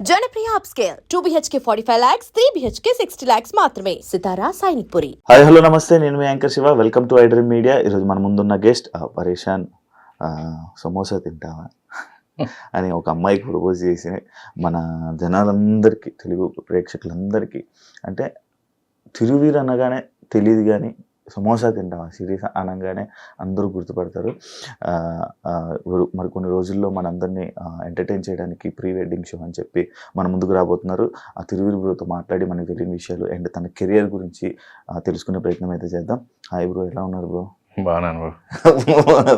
Janapriya upscale 2 BHK 45 lakhs 3 BHK 60 lakhs మాత్రమే సితారా Sainikpuri. Hi hello namaste, నేను మీ anchor Shiva. Welcome to iDream Media. ఈరోజు మన ముందున్న గెస్ట్ పరేషాన్ సమోసా తింటావా అని ఒక అమ్మాయికి ప్రపోజ్ చేసి మన జనాలందరికీ, తెలుగు ప్రేక్షకులందరికీ, అంటే తిరువీరు అనగానే తెలియదు కానీ సమోసా తింటావా సిరీస్ అనగానే అందరూ గుర్తుపడతారు. మరి కొన్ని రోజుల్లో మనందరినీ ఎంటర్టైన్ చేయడానికి ప్రీ వెడ్డింగ్ షో అని చెప్పి మన ముందుకు రాబోతున్నారు. ఆ తిరువీరు బ్రోతో మాట్లాడి మనకు తెలియని విషయాలు అండ్ తన కెరియర్ గురించి తెలుసుకునే ప్రయత్నం అయితే చేద్దాం. హాయ్ బ్రో, ఎలా ఉన్నారు బ్రో? బాగున్నాను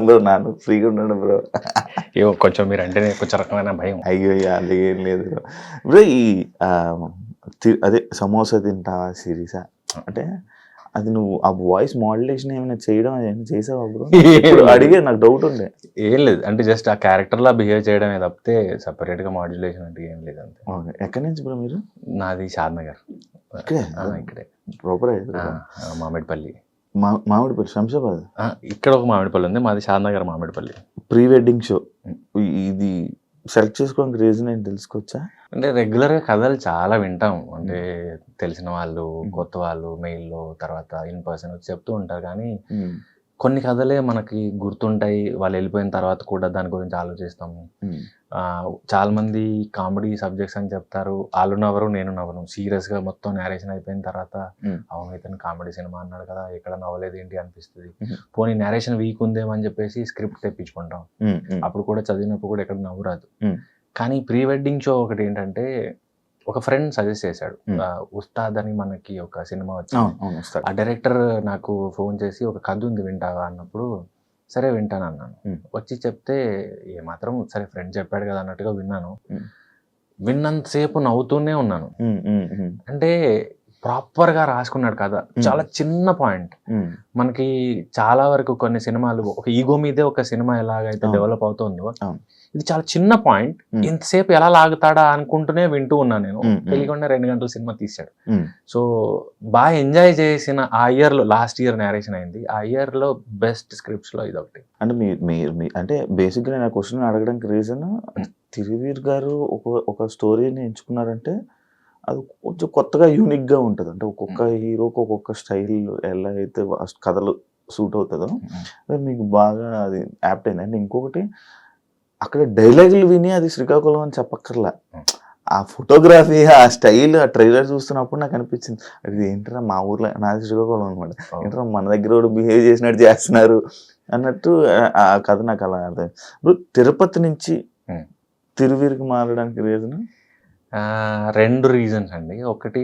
బ్రో. నాను ఫ్రీగా ఉన్నాను బ్రో. ఏవో కొంచెం మీరు అంటేనే కొంచెం రకమైన భయం. అయ్యో అది ఏం లేదు బ్రో. బ్రో ఈ అదే సమోసా తింటావా సిరీసా అంటే అది నువ్వు ఆ వాయిస్ మాడ్యులేషన్ ఏమైనా చేయడం ఏమైనా చేసావా బ్రో? అడిగే నాకు డౌట్ ఉండే. ఏం లేదు, అంటే జస్ట్ ఆ క్యారెక్టర్లా బిహేవ్ చేయడమే తప్పితే సపరేట్గా మాడ్యులేషన్ అంటే ఏం లేదు అంతే. ఓకే, ఎక్కడి నుంచి బ్రో మీరు? నాది షాద్నగర్. ఇక్కడే ప్రాపర్ మామిడిపల్లి. మామిడిపల్లి శంషాబాద్. ఇక్కడ ఒక మామిడిపల్లి ఉంది, మాది Shadnagar Mamidipalli. Pre wedding show ఇది సెలెక్ట్ చేసుకోవడానికి రీజన్ ఏంటి తెలుసుకోవచ్చా? అంటే రెగ్యులర్గా కథలు చాలా వింటాం, అంటే తెలిసిన వాళ్ళు, కొత్త వాళ్ళు మెయిల్లో, తర్వాత ఇన్ పర్సన్ వచ్చి చెప్తూ ఉంటారు. కానీ కొన్ని కథలే మనకి గుర్తుంటాయి, వాళ్ళు వెళ్ళిపోయిన తర్వాత కూడా దాని గురించి ఆలోచిస్తాము. చాలా మంది కామెడీ సబ్జెక్ట్స్ అని చెప్తారు, వాళ్ళు నవ్వరు నేను నవ్వను. సీరియస్గా మొత్తం నేరేషన్ అయిపోయిన తర్వాత అవును ఇతను కామెడీ సినిమా అన్నాడు కదా, ఎక్కడ నవ్వలేదు ఏంటి అనిపిస్తుంది. పోనీ నేరేషన్ వీక్ ఉందేమని చెప్పేసి స్క్రిప్ట్ తెప్పించుకుంటాం, అప్పుడు కూడా చదివినప్పుడు కూడా ఎక్కడ నవ్వు రాదు. కానీ ప్రీ వెడ్డింగ్ షో ఒకటి ఏంటంటే, ఒక ఫ్రెండ్ సజెస్ట్ చేశాడు, ఉస్తాద్ అని మనకి ఒక సినిమా వచ్చింది. ఆ డైరెక్టర్ నాకు ఫోన్ చేసి ఒక కథ ఉంది వింటావా అన్నప్పుడు సరే వింటాను అన్నాను. వచ్చి చెప్తే ఏమాత్రం సరే ఫ్రెండ్ చెప్పాడు కదా అన్నట్టుగా విన్నాను. విన్నంతసేపు నవ్వుతూనే ఉన్నాను. అంటే ప్రాపర్గా రాసుకున్నాడు కథ, చాలా చిన్న పాయింట్. మనకి చాలా వరకు కొన్ని సినిమాలు ఒక ఈగో మీదే ఒక సినిమా ఎలాగైతే డెవలప్ అవుతుందో, ఇది చాలా చిన్న పాయింట్, ఇంతసేపు ఎలా లాగుతాడా అనుకుంటూనే వింటూ ఉన్నాను నేను. తెలియకుండా 2 గంటల సినిమా తీశాడు. సో బాగా ఎంజాయ్ చేసిన ఆ ఇయర్ లో, లాస్ట్ ఇయర్ నేరేషన్ అయింది, ఆ ఇయర్ లో బెస్ట్ స్క్రిప్ట్స్ లో ఇది ఒకటి. అంటే మీరు అంటే బేసిక్గా నేను ఆ క్వశ్చన్ అడగడానికి రీజన్, తిరువీర్ గారు ఒక స్టోరీని ఎంచుకున్నారంటే అది కొంచెం కొత్తగా యూనిక్గా ఉంటుంది. అంటే ఒక్కొక్క హీరోకి ఒక్కొక్క స్టైల్ ఎలా అయితే కథలు సూట్ అవుతుందో మీకు బాగా అది యాప్ట్ అయింది. అండ్ ఇంకొకటి, అక్కడ డైలాగులు విని అది శ్రీకాకుళం అని చెప్పక్కర్లా, ఆ ఫోటోగ్రఫీ, ఆ స్టైల్, ఆ ట్రైలర్ చూస్తున్నప్పుడు నాకు అనిపించింది అది ఏంటరా మా ఊర్లో, నాది శ్రీకాకుళం అనమాట, ఏంటరా మన దగ్గర కూడా బిహేవ్ చేసినట్టు చేస్తున్నారు అన్నట్టు ఆ కథ నాకు అలా అర్థం. ఇప్పుడు తిరుపతి నుంచి తిరువీరుకి మారడానికి రీజన్ 2 రీజన్స్ అండి. ఒకటి,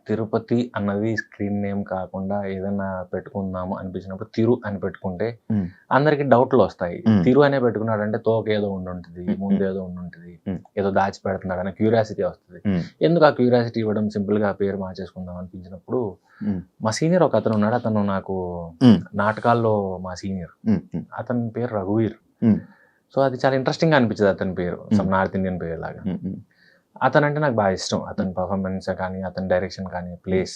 తిరుపతి అన్నది స్క్రీన్ నేమ్ కాకుండా ఏదైనా పెట్టుకుందాము అనిపించినప్పుడు తిరు అని పెట్టుకుంటే అందరికి డౌట్లు వస్తాయి. తిరు అనే పెట్టుకున్నాడంటే తోక ఏదో ఉండుంటుంది, ముందు ఏదో ఉండుంటుంది, ఏదో దాచి పెడుతున్నాడు అనే క్యూరియాసిటీ వస్తుంది. ఎందుకు ఆ క్యూరియాసిటీ ఇవ్వడం, సింపుల్ గా పేరు మార్చేసుకుందాం అనిపించినప్పుడు, మా సీనియర్ ఒక అతను ఉన్నాడు, అతను నాకు నాటకాల్లో మా సీనియర్, అతని పేరు రఘువీర్. సో అది చాలా ఇంట్రెస్టింగ్ గా అనిపించింది అతని పేరు, నార్త్ ఇండియన్ పేరు లాగా. అతను అంటే నాకు బాగా ఇష్టం, అతని పర్ఫార్మెన్స్ కానీ, అతని డైరెక్షన్ కానీ, place.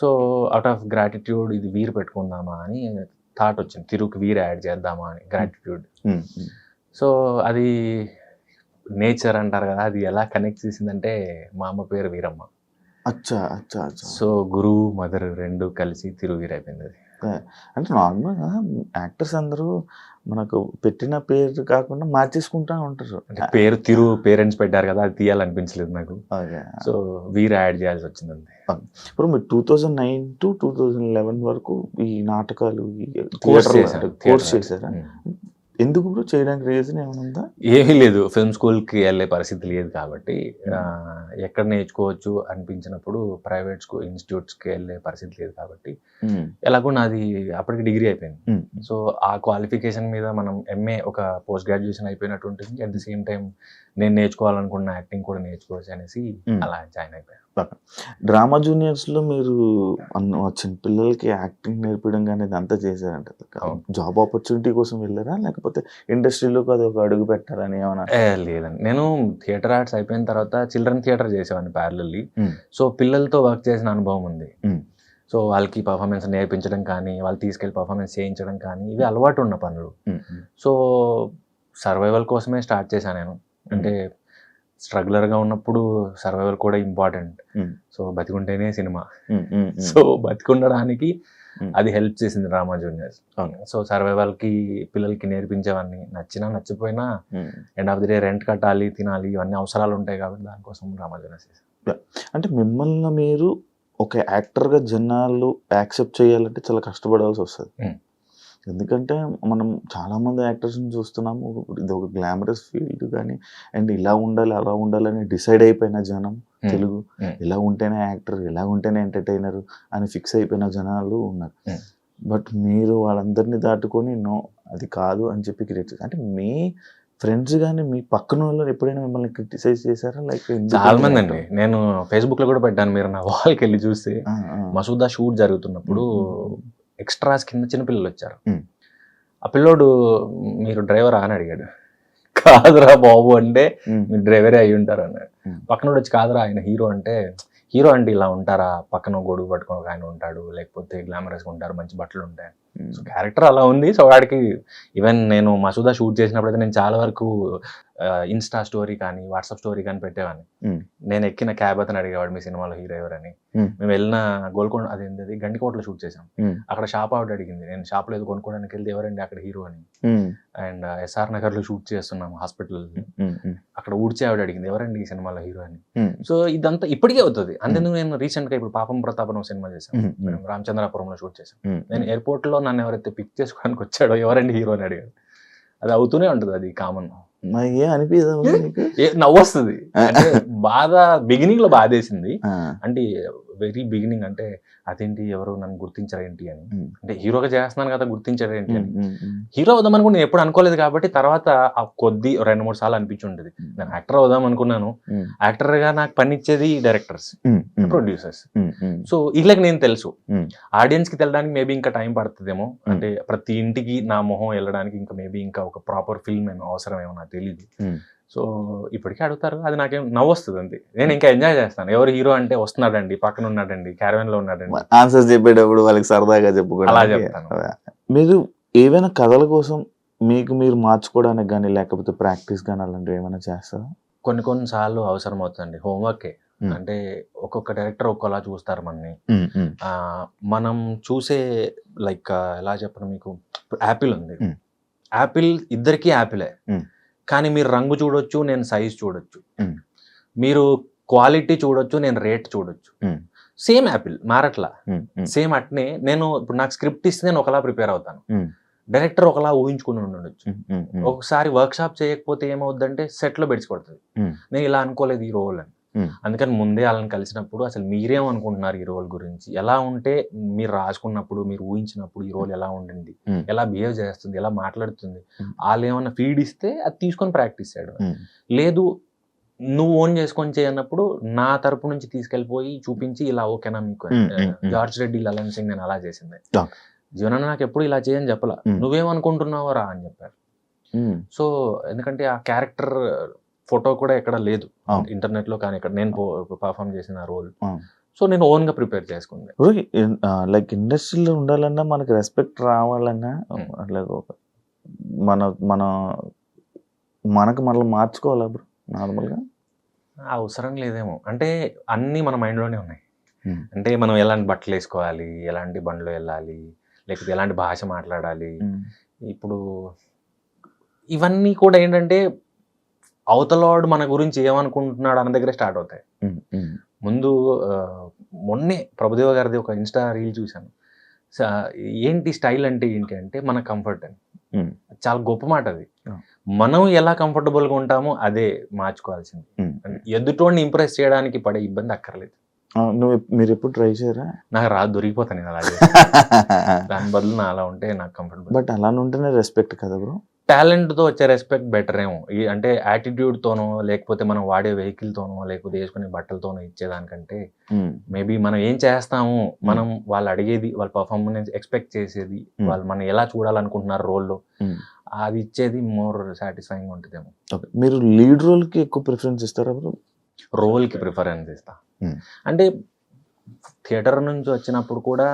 So out of gratitude ఇది వీరు పెట్టుకుందామా అని థాట్ వచ్చింది, తిరుకు వీరు యాడ్ చేద్దామా అని, గ్రాటిట్యూడ్. సో అది నేచర్ అంటారు కదా, అది ఎలా కనెక్ట్ చేసిందంటే, మా అమ్మ పేరు వీరమ్మ. సో గురువు మదర్ 2 కలిసి తిరువీరు అయిపోయింది అది. అంటే నార్మల్గా యాక్టర్స్ అందరూ మనకు పెట్టిన పేరు కాకుండా మార్చేసుకుంటా ఉంటారు. అంటే పేరు తిరు పేరెంట్స్ పెట్టారు కదా, అది తీయాలనిపించలేదు నాకు, సో వీరు యాడ్ చేయాల్సి వచ్చింది అంతే. ఇప్పుడు మీరు 2009 to 2011 వరకు ఈ నాటకాలు కోర్స్ చేశారా? ఎందుకు బ్రో చేయడానికి రీజన్ ఏమైనా ఉందా? ఏమీ లేదు, ఫిల్మ్ స్కూల్కి వెళ్ళే పరిస్థితి లేదు కాబట్టి, ఎక్కడ నేర్చుకోవచ్చు అనిపించినప్పుడు ప్రైవేట్ స్కూల్ ఇన్స్టిట్యూట్స్కి వెళ్ళే పరిస్థితి లేదు కాబట్టి, ఎలాగో నాది అప్పటికి డిగ్రీ అయిపోయింది. సో ఆ క్వాలిఫికేషన్ మీద మనం MA ఒక పోస్ట్ గ్రాడ్యుయేషన్ అయిపోయినట్టు ఉంటుంది. అట్ ది సేమ్ టైం నేను నేర్చుకోవాలనుకున్న యాక్టింగ్ కూడా నేర్చుకోవచ్చు అనేసి అలా జాయిన్ అయిపోయాను. డ్రామా జూనియర్స్లో మీరు చిన్న పిల్లలకి యాక్టింగ్ నేర్పడం కానీ అంతా చేశారంట. జాబ్ ఆపర్చునిటీ కోసం వెళ్ళారా, లేకపోతే ఇండస్ట్రీలోకి అది ఒక అడుగు పెట్టారని ఏమన్నా? లేదండి, నేను థియేటర్ ఆర్ట్స్ అయిపోయిన తర్వాత చిల్డ్రన్ థియేటర్ చేసేవాడిని ప్యారలల్లీ. సో పిల్లలతో వర్క్ చేసిన అనుభవం ఉంది. సో వాళ్ళకి పర్ఫార్మెన్స్ నేర్పించడం కానీ, వాళ్ళు తీసుకెళ్ళి పర్ఫార్మెన్స్ చేయించడం కానీ, ఇవి అలవాటు ఉన్న పనులు. సో సర్వైవల్ కోసమే స్టార్ట్ చేశాను నేను. అంటే స్ట్రగ్లర్గా ఉన్నప్పుడు సర్వైవల్ కూడా ఇంపార్టెంట్. ఉమ్, సో బతికుంటేనే సినిమా. Um, um, um. సో బతికుండడానికి ఉమ్. అది హెల్ప్ చేసింది డ్రామా జూనియర్స్. అవును. సో సర్వైవల్కి పిల్లలకి నేర్పించేవన్నీ నచ్చినా నచ్చిపోయినా um. End of the day rent కట్టాలి, తినాలి, ఇవన్నీ అవసరాలు ఉంటాయి కాబట్టి దానికోసం డ్రామా జూనియర్స్. అంటే మిమ్మల్ని మీరు ఒక యాక్టర్గా జనాలు యాక్సెప్ట్ చేయాలంటే చాలా కష్టపడాల్సి వస్తుంది. ఎందుకంటే మనం చాలామంది యాక్టర్స్ని చూస్తున్నాము, ఇది ఒక గ్లామరస్ ఫీల్డ్ కానీ అండ్ ఇలా ఉండాలి అలా ఉండాలని డిసైడ్ అయిపోయిన జనం తెలుగు, ఇలా ఉంటేనే యాక్టర్, ఇలా ఉంటేనే ఎంటర్టైనర్ అని ఫిక్స్ అయిపోయిన జనాలు ఉన్నారు. బట్ మీరు వాళ్ళందరినీ దాటుకొని నో అది కాదు అని చెప్పి క్రియేట్ చేస్తారు. అంటే మీ ఫ్రెండ్స్ కానీ మీ పక్కన వాళ్ళు ఎప్పుడైనా మిమ్మల్ని క్రిటిసైజ్ చేశారా? లైక్ చాలా మంది అండి. నేను ఫేస్బుక్లో కూడా పెట్టాను, మీరు నా వాల్కి వెళ్ళి చూస్తే మసూదా షూట్ జరుగుతున్నప్పుడు ఎక్స్ట్రాస్ కింద చిన్నపిల్లలు వచ్చారు. ఆ పిల్లోడు మీరు డ్రైవరా అని అడిగాడు. కాదురా బాబు అంటే మీరు డ్రైవరే అయ్యి ఉంటారు అన్నాడు. పక్కన వచ్చి కాదురా ఆయన హీరో అంటే, హీరో అంటే ఇలా ఉంటారా, పక్కన గొడుగు పట్టుకొని ఒక ఆయన ఉంటాడు, లేకపోతే గ్లామరస్గా ఉంటారు, మంచి బట్టలు ఉంటాయి. సో క్యారెక్టర్ అలా ఉంది. సో వాడికి ఈవెన్ నేను మసూదా షూట్ చేసినప్పుడు అయితే నేను చాలా వరకు ఇన్స్టా స్టోరీ కానీ వాట్సాప్ స్టోరీ కానీ పెట్టేవాడిని. నేను ఎక్కిన క్యాబ్ అతను అడిగేవాడు మీ సినిమాలో హీరో ఎవరని. మేము వెళ్ళిన గోల్కొండ అదేంటి గండికోటలో షూట్ చేసాం. అక్కడ షాప్ ఆవిడ అడిగింది, నేను షాప్లో ఏదో కొనుక్కోవడానికి వెళ్తే ఎవరండి అక్కడ హీరో అని. అండ్ ఎస్ఆర్ నగర్లో షూట్ చేస్తున్నాము హాస్పిటల్, అక్కడ ఊడ్చి ఆవిడ అడిగింది ఎవరండి ఈ సినిమాలో హీరో అని. సో ఇదంతా ఇప్పటికే అవుతుంది. అంతేందుకు నేను రీసెంట్గా ఇప్పుడు పాపం ప్రతాపం సినిమా చేశాను, మేము రామచంద్రాపురంలో షూట్ చేసాం. నేను ఎయిర్పోర్ట్లో నన్ను ఎవరైతే పిక్ చేసుకోవడానికి వచ్చాడో ఎవరండి హీరో అని అడిగాడు. అది అవుతూనే ఉంటుంది, అది కామన్. నవ్వు వస్తుంది. బాధ బిగినింగ్ లో బాధేసింది. అంటే వెరీ బిగినింగ్ అంటే అదేంటి ఎవరు నన్ను గుర్తించారేంటి అని, అంటే హీరోగా చేస్తున్నాను కదా గుర్తించారేంటి అని. హీరో అవుదాం అనుకుని నేను ఎప్పుడు అనుకోలేదు కాబట్టి తర్వాత ఆ కొద్ది 2-3 సార్లు అనిపించి ఉంటుంది. నేను యాక్టర్ అవుదాం అనుకున్నాను. యాక్టర్ గా నాకు పని ఇచ్చేది డైరెక్టర్స్, ప్రొడ్యూసర్స్. సో వీళ్ళకి నేను తెలుసు, ఆడియన్స్ కి తెలడానికి మేబీ ఇంకా టైం పడుతుందేమో. అంటే ప్రతి ఇంటికి నా మొహం వెళ్ళడానికి ఇంకా మేబీ ఇంకా ఒక ప్రాపర్ ఫిల్మ్ ఏమో అవసరం ఏమో నాకు తెలియదు. సో ఇప్పటికీ అడుగుతారు, అది నాకేం నవ్వు వస్తుంది అంతే. నేను ఇంకా ఎంజాయ్ చేస్తాను. ఎవరు హీరో అంటే వస్తున్నాడండి, పక్కన ఉన్నాడండి, క్యారవెన్ లో ఉన్నాడండి, ఆన్సర్స్ చెప్పేటప్పుడు వాళ్ళకి సరదాగా చెప్పుకోవడం అలా చెప్తాను. మీరు ఏవైనా కథల కోసం మీకు మీరు మార్చుకోవడానికి కానీ లేకపోతే ప్రాక్టీస్ కానీ అలాంటివి ఏమైనా చేస్తారా? కొన్ని సార్లు అవసరం అవుతుందండి, హోంవర్కే. అంటే ఒక్కొక్క డైరెక్టర్ ఒక్కోలా చూస్తారు మనని. మనం చూసే లైక్ ఎలా చెప్పను మీకు, యాపిల్ ఉంది, యాపిల్ ఇద్దరికి యాపిలే, కానీ మీరు రంగు చూడొచ్చు, నేను సైజ్ చూడొచ్చు. మీరు క్వాలిటీ చూడొచ్చు, నేను రేట్ చూడొచ్చు. Same Apple మారట్లా. సేమ్ అట్నే నేను ఇప్పుడు నాకు స్క్రిప్ట్ ఇస్తే నేను ఒకలా ప్రిపేర్ అవుతాను, డైరెక్టర్ ఒకలా ఊహించుకుని ఉండొచ్చు. ఒకసారి వర్క్ షాప్ చేయకపోతే ఏమవుద్దంటే సెట్ లో బెడిచిపడుతుంది, నేను ఇలా అనుకోలేదు ఈ రోల్ అని. అందుకని ముందే వాళ్ళని కలిసినప్పుడు అసలు మీరేమనుకుంటున్నారు ఈ రోల్ గురించి, ఎలా ఉంటే మీరు రాసుకున్నప్పుడు మీరు ఊహించినప్పుడు ఈ రోల్ ఎలా ఉండింది, ఎలా బిహేవ్ చేస్తుంది, ఎలా మాట్లాడుతుంది, వాళ్ళు ఏమన్నా ఫీడ్ ఇస్తే అది తీసుకొని ప్రాక్టీస్ చేయడం. లేదు నువ్వు ఓన్ చేసుకొని చేయన్నప్పుడు నా తరపు నుంచి తీసుకెళ్ళిపోయి చూపించి ఇలా ఓకేనా మీకు. జార్జ్ రెడ్డి, లలన్ సింగ్ నేను అలా చేసింది. జీవనాన్న నాకు ఎప్పుడు ఇలా చేయని చెప్పలా, నువ్వేమనుకుంటున్నావో రా అని చెప్పారు. సో ఎందుకంటే ఆ క్యారెక్టర్ ఫోటో కూడా ఎక్కడ లేదు ఇంటర్నెట్ లో, కానీ ఇక్కడ నేను పర్ఫామ్ చేసిన రోల్. సో నేను ఓన్ గా ప్రిపేర్ చేసుకుంది. లైక్ ఇండస్ట్రీలో ఉండాలన్నా మనకి రెస్పెక్ట్ రావాలన్నా మన మన మనకు మనల్ని మార్చుకోవాలా బ్రో? నార్మల్గా అవసరం లేదేమో, అంటే అన్నీ మన మైండ్లోనే ఉన్నాయి. అంటే మనం ఎలాంటి బట్టలు వేసుకోవాలి, ఎలాంటి బండ్లో వెళ్ళాలి, లేకపోతే ఎలాంటి భాష మాట్లాడాలి, ఇప్పుడు ఇవన్నీ కూడా ఏంటంటే అవతలవాడు మన గురించి ఏమనుకుంటున్నాడు అన్న దగ్గర స్టార్ట్ అవుతాయి. ముందు మొన్నే ప్రభుదేవ గారిది ఒక ఇన్స్టా రీల్ చూశాను. ఏంటి స్టైల్ అంటే ఏంటి అంటే మన కంఫర్ట్ అని. చాలా గొప్ప మాట అది. మనం ఎలా కంఫర్టబుల్గా ఉంటామో అదే మార్చుకోవాల్సింది. ఎదుటోడిని ఇంప్రెస్ చేయడానికి పడే ఇబ్బంది అక్కర్లేదు. మీరు ఎప్పుడు ట్రై చేయరా? నాకు రాదు, దొరికిపోతాను నేను అలా దాని బదులు నా అలా ఉంటే నాకు కంఫర్టబుల్. బట్ అలా ఉంటేనే రెస్పెక్ట్ కదా బ్రో. టాలెంట్తో వచ్చే రెస్పెక్ట్ బెటర్ ఏమో. అంటే యాటిట్యూడ్తోనో లేకపోతే మనం వాడే వెహికల్తోనో లేకపోతే వేసుకునే బట్టలతోనో ఇచ్చేదానికంటే మేబీ మనం ఏం చేస్తాము, మనం వాళ్ళు అడిగేది, వాళ్ళ పర్ఫార్మెన్స్ ఎక్స్పెక్ట్ చేసేది, వాళ్ళు మనం ఎలా చూడాలనుకుంటున్నారు రోల్లో, అది ఇచ్చేది మోర్ సాటిస్ఫైయింగ్ ఉంటుందేమో. మీరు లీడ్ రోల్కి ఎక్కువ ప్రిఫరెన్స్ ఇస్తారా బ్రో? రోల్కి ప్రిఫరెన్స్ ఇస్తా. అంటే థియేటర్ నుంచి వచ్చినప్పుడు కూడా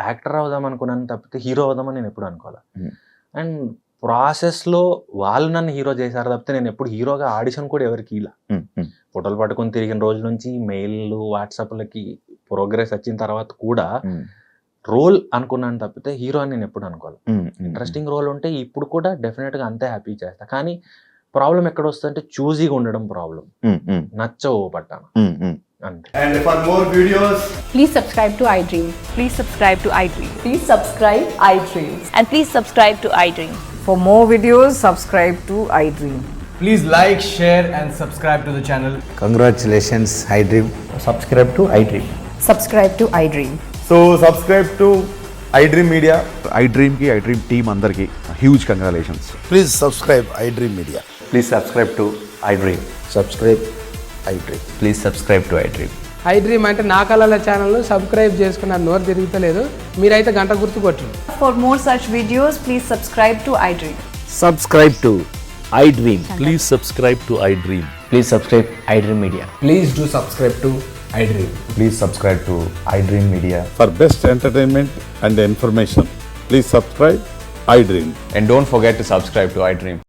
యాక్టర్ అవుదాం అనుకున్నాను తప్పితే హీరో అవుదామని నేను ఎప్పుడు అనుకోవాలి. అండ్ ప్రాసెస్లో వాళ్ళు నన్ను హీరో చేశారు తప్పితే నేను ఎప్పుడు హీరోగా ఆడిషన్ కూడా ఎవరికి ఇలా ఫోటోలు పట్టుకొని తిరిగిన రోజు నుంచి మెయిల్ వాట్సాప్లకి ప్రోగ్రెస్ వచ్చిన తర్వాత కూడా రోల్ అనుకున్నాను తప్పితే హీరో అని నేను ఎప్పుడు అనుకోవాలి. ఇంట్రెస్టింగ్ రోల్ ఉంటే ఇప్పుడు కూడా డెఫినెట్గా అంతే హ్యాపీ చేస్తా. కానీ ప్రాబ్లం ఎక్కడ వస్తుందంటే చూజీగా ఉండడం ప్రాబ్లం. నచ్చవు పట్టాను అంతే. And for more videos, Please subscribe to iDream. Please subscribe to iDream. Please subscribe iDream. And please subscribe to iDream. For more videos, subscribe to iDream. please like, share, and subscribe to the channel. Congratulations, iDream. Subscribe to iDream. Subscribe to iDream. So subscribe to iDream Media. iDream की iDream team अंदर की huge congratulations. Please subscribe iDream Media. Please subscribe to iDream. Subscribe iDream. Please subscribe to iDream. iDream అంటే నా కళల channel subscribe చేసుకున్న నోరు తిరుగుతలేదు, మీరైతే గంట గుర్తు కొట్టండి. For more such videos, please subscribe to iDream. Subscribe to iDream. Please subscribe to iDream. Please subscribe iDream Media. Please do subscribe to iDream. Please subscribe to iDream Media. For best entertainment and information, please subscribe iDream. And don't forget to subscribe to iDream.